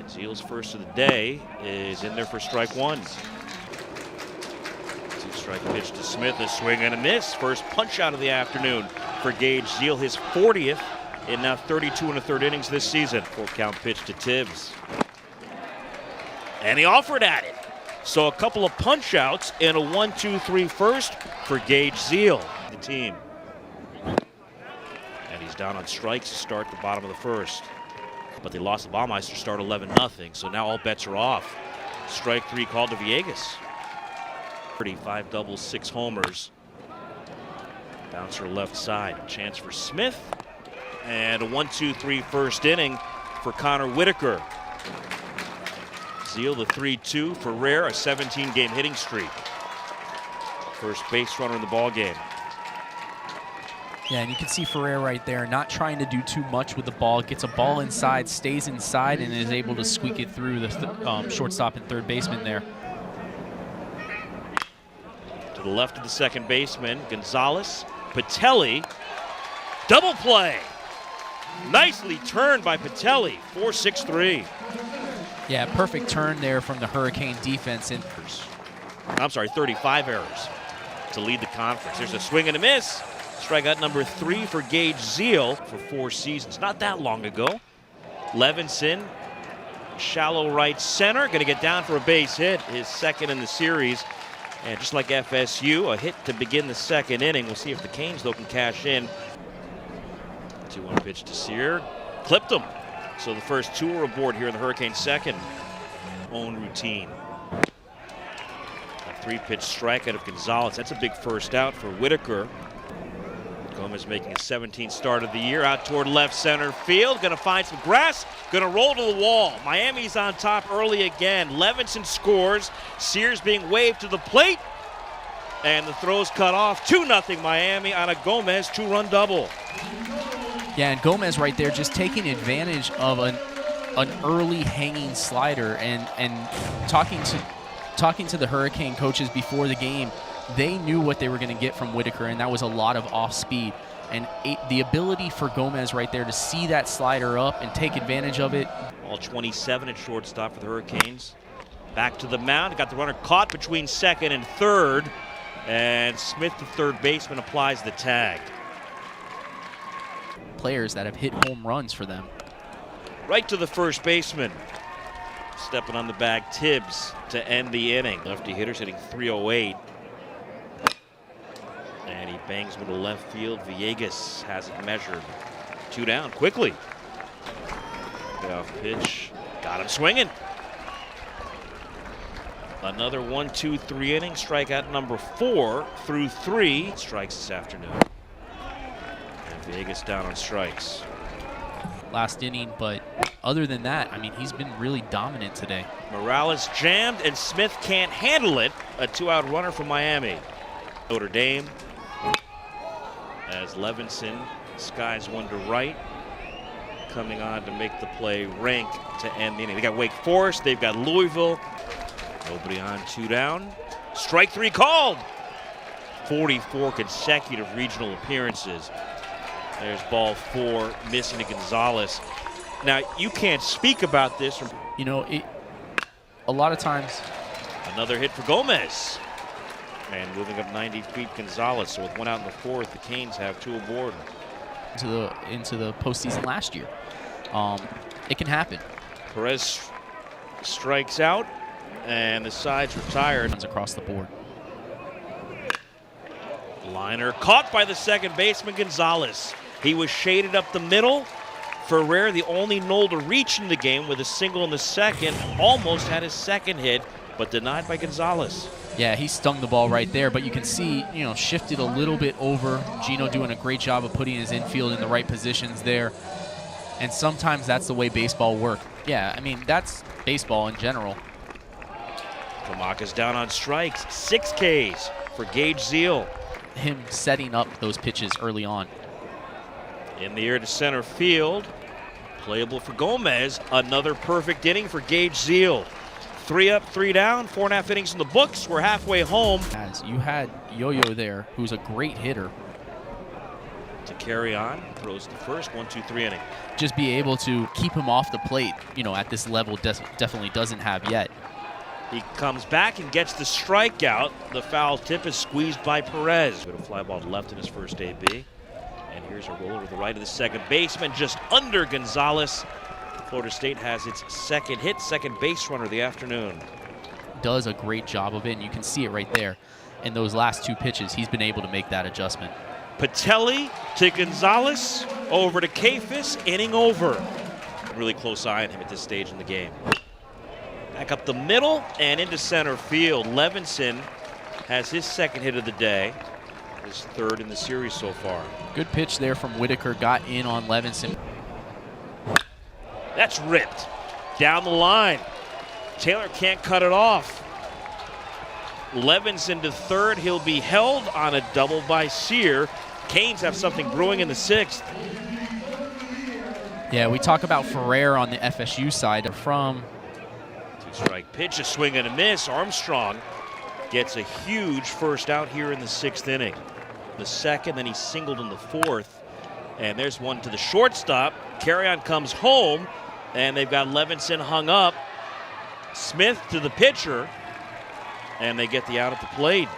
Zeal's first of the day is in there for strike one. Two-strike pitch to Smith, a swing and a miss. First punch out of the afternoon for Gage Zeal, his 40th in now 32 1/3 innings this season. Full count pitch to Tibbs. And he offered at it. So a couple of punch outs and a 1-2-3 first for Gage Zeal, the team. And he's down on strikes to start the bottom of the first. But they lost the Baumeister start 11-0, so now all bets are off. Strike three called to Villegas. 35 doubles, 6 homers. Bouncer left side. Chance for Smith. And a 1-2-3 first inning for Connor Whitaker. Zeal the 3-2 for Rare, a 17-game hitting streak. First base runner in the ball game. Yeah, and you can see Ferrer right there, not trying to do too much with the ball. Gets a ball inside, stays inside, and is able to squeak it through the shortstop and third baseman there. To the left of the second baseman, Gonzalez, Patelli, double play. Nicely turned by Patelli, 4-6-3. Yeah, perfect turn there from the Hurricane defense. I'm sorry, 35 errors to lead the conference. There's a swing and a miss. Strikeout number 3 for Gage Zeal for 4 seasons. Not that long ago. Levinson, shallow right center, going to get down for a base hit, his second in the series. And just like FSU, a hit to begin the second inning. We'll see if the Canes, though, can cash in. 2-1 pitch to Sear. Clipped him. So the first 2 are aboard here in the Hurricanes' second own routine. A 3-pitch strikeout of Gonzalez. That's a big first out for Whitaker. Gomez making his 17th start of the year, out toward left center field. Going to find some grass, going to roll to the wall. Miami's on top early again. Levinson scores. Sears being waved to the plate. And the throw's cut off. 2-0 Miami on a Gomez 2-run double. Yeah, and Gomez right there just taking advantage of an early hanging slider, and talking to the Hurricane coaches before the game. They knew what they were going to get from Whitaker, and that was a lot of off speed. And the ability for Gomez right there to see that slider up and take advantage of it. All 27 at shortstop for the Hurricanes. Back to the mound, got the runner caught between second and third, and Smith, the third baseman, applies the tag. Players that have hit home runs for them. Right to the first baseman. Stepping on the bag, Tibbs to end the inning. Lefty hitters hitting .308. And he bangs one to left field. Villegas has it measured. 2 down quickly. Payoff pitch. Got him swinging. Another 1-2-3 inning. Strikeout number 4 through 3 strikes this afternoon. And Villegas down on strikes. Last inning, but other than that, I mean, he's been really dominant today. Morales jammed, and Smith can't handle it. A 2-out runner from Miami. Notre Dame. As Levinson skies one to right, coming on to make the play, Rank to end the inning. They got Wake Forest, they've got Louisville. Nobody on, 2 down. Strike 3 called. 44 consecutive regional appearances. There's ball 4, missing to Gonzalez. Now, you can't speak about this. You know, a lot of times. Another hit for Gomez. And moving up 90 feet, Gonzalez. So with 1 out in the 4th, the Canes have 2 aboard. Into the postseason last year. It can happen. Perez strikes out, and the side's retired. Runs across the board. Liner caught by the second baseman, Gonzalez. He was shaded up the middle. Ferrer, the only Knoll to reach in the game with a single in the second, almost had his second hit, but denied by Gonzalez. Yeah, he stung the ball right there, but you can see, you know, shifted a little bit over. Gino doing a great job of putting his infield in the right positions there. And sometimes that's the way baseball works. Yeah, I mean, that's baseball in general. Kamaka's down on strikes. 6 Ks for Gage Zeal. Him setting up those pitches early on. In the air to center field. Playable for Gomez. Another perfect inning for Gage Zeal. 3 up, 3 down, 4.5 innings in the books. We're halfway home. As you had Yo-Yo there, who's a great hitter. To carry on, throws the first 1-2-3 inning. Just be able to keep him off the plate, at this level definitely doesn't have yet. He comes back and gets the strikeout. The foul tip is squeezed by Perez. With a fly ball to left in his first AB. And here's a roller to the right of the second baseman, just under Gonzalez. Florida State has its second hit, second base runner of the afternoon. Does a great job of it, and you can see it right there. In those last two pitches, he's been able to make that adjustment. Patelli to Gonzalez, over to Kayfus, inning over. Really close eye on him at this stage in the game. Back up the middle and into center field. Levinson has his second hit of the day, his third in the series so far. Good pitch there from Whitaker, got in on Levinson. That's ripped down the line. Taylor can't cut it off. Levinson to third. He'll be held on a double by Sear. Canes have something brewing in the sixth. Yeah, we talk about Ferrer on the FSU side. From Two-strike pitch, a swing and a miss. Armstrong gets a huge first out here in the sixth inning. The second, then he singled in the fourth. And there's one to the shortstop. Carrion comes home, and they've got Levinson hung up. Smith to the pitcher, and they get the out at the plate.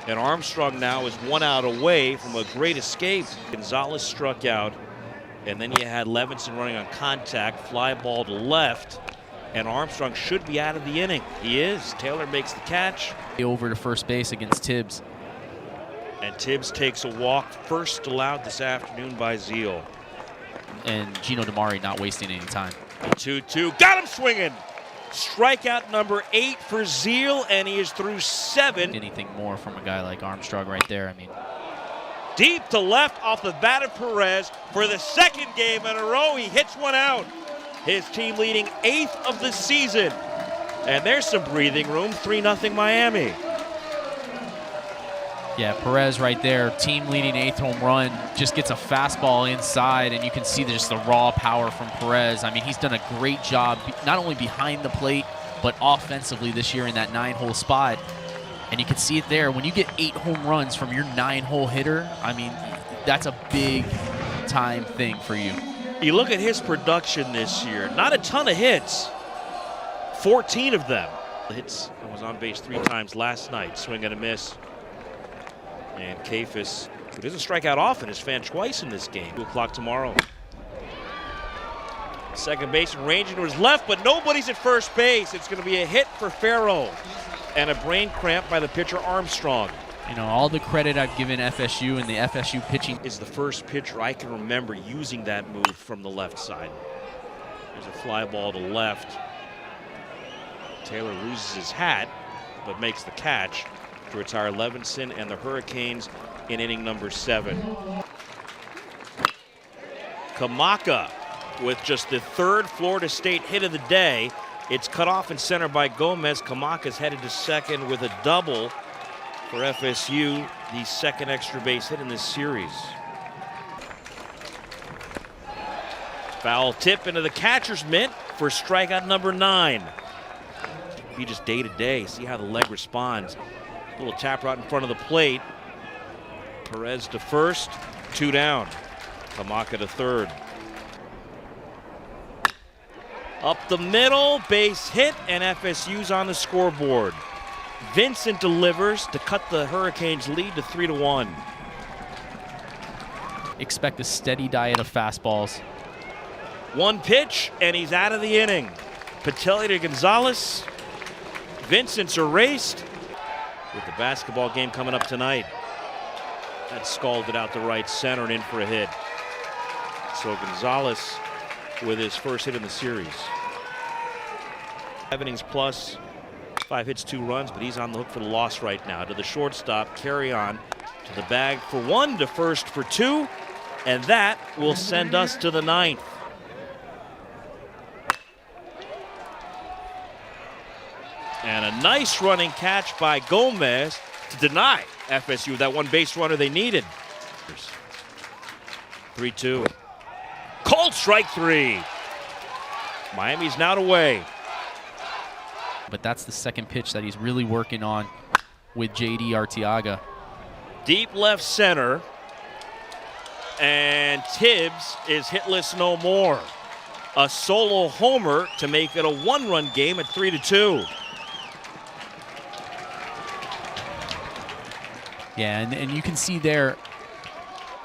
And Armstrong now is 1 out away from a great escape. Gonzalez struck out, and then you had Levinson running on contact, fly ball to left, and Armstrong should be out of the inning. He is. Taylor makes the catch. Over to first base against Tibbs. And Tibbs takes a walk, first allowed this afternoon by Zeal. And Gino DiMari not wasting any time. 2-2, got him swinging. Strikeout number 8 for Zeal, and he is through 7. Anything more from a guy like Armstrong right there. I mean, deep to left off the bat of Perez for the second game in a row. He hits one out. His team leading 8th of the season. And there's some breathing room, 3-0 Miami. yeah, Perez right there, team leading 8th home run, just gets a fastball inside, and you can see just the raw power from Perez. I mean, he's done a great job, not only behind the plate, but offensively this year in that 9-hole spot. And you can see it there. When you get 8 home runs from your 9-hole hitter, I mean, that's a big time thing for you. You look at his production this year, not a ton of hits, 14 of them. Hits and was on base 3 times last night, swing and a miss. And Kayfus, who doesn't strike out often, is fanned twice in this game. 2 o'clock tomorrow. Second base ranging to his left, but nobody's at first base. It's going to be a hit for Farrell. And a brain cramp by the pitcher Armstrong. You know, all the credit I've given FSU and the FSU pitching. Is the first pitcher I can remember using that move from the left side. There's a fly ball to left. Taylor loses his hat, but makes the catch to retire Levinson and the Hurricanes in inning number 7. Kamaka with just the 3rd Florida State hit of the day. It's cut off in center by Gomez. Kamaka's headed to second with a double for FSU, the 2nd extra base hit in this series. Foul tip into the catcher's mitt for strikeout number 9. Be just day to day, see how the leg responds. A little tap right in front of the plate. Perez to first, 2 down. Kamaka to third. Up the middle, base hit, and FSU's on the scoreboard. Vincent delivers to cut the Hurricanes' lead to 3-1. Expect a steady diet of fastballs. 1 pitch, and he's out of the inning. Patelli to Gonzalez. Vincent's erased. With the basketball game coming up tonight. That scalded out to right center and in for a hit. So Gonzalez with his first hit in the series. 5 innings plus, 5 hits, 2 runs, but he's on the hook for the loss right now. To the shortstop, carry on to the bag for 1, to first for 2, and that will send us to the 9th. And a nice running catch by Gomez to deny FSU that 1 base runner they needed. 3-2. Called strike 3. Miami's now away. But that's the 2nd pitch that he's really working on with J.D. Arteaga. Deep left center. And Tibbs is hitless no more. A solo homer to make it a one-run game at 3-2. Yeah, and you can see there,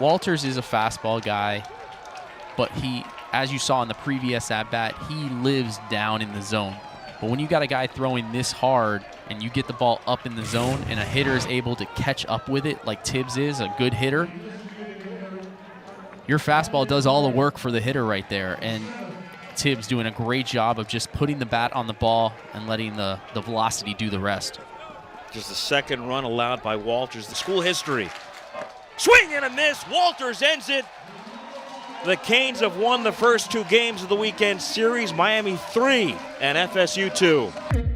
Walters is a fastball guy, but he, as you saw in the previous at-bat, he lives down in the zone. But when you got a guy throwing this hard and you get the ball up in the zone and a hitter is able to catch up with it like Tibbs is, a good hitter, your fastball does all the work for the hitter right there. And Tibbs doing a great job of just putting the bat on the ball and letting the velocity do the rest. Just the second run allowed by Walters. The school history. Swing and a miss. Walters ends it. The Canes have won the first two games of the weekend series. Miami 3 and FSU 2.